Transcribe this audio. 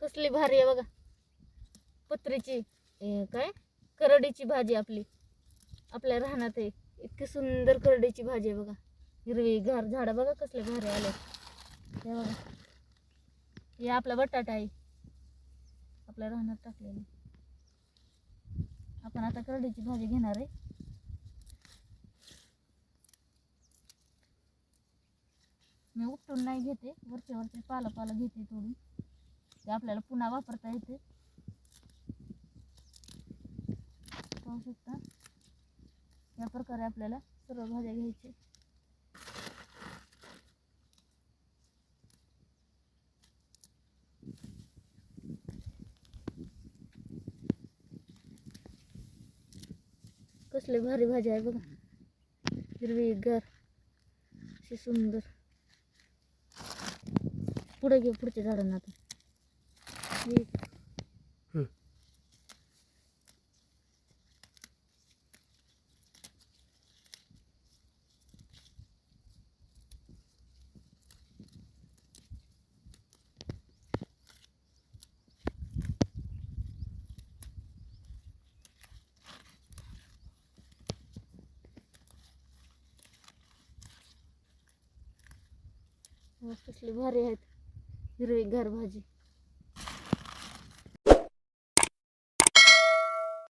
कसली भारी आहे बघा. पत्रीची काय करडीची भाजी आपली आपल्या राहण्यात आहे. इतकी सुंदर करडीची भाजी आहे बघा. हिरवी गार झाडं बघा कसले भारी आले. हे बघा, हे आपला बटाटा आहे आपल्या राहण्यात टाकलेली. आपण आता करडीची भाजी घेणार आहे. मी उपटून नाही घेते, वरचे पाला घेते तोडून. ते आपल्याला पुन्हा वापरता येते. पाहू शकता, या प्रकारे आपल्याला सर्व भाज्या घ्यायचे. कसले भारी भाजी आहे बघा, हिरवी गार अशी सुंदर. पुढे घे, पुढच्या झाडांना आता. कसली भारी आहेत हिरवी गार भाजी.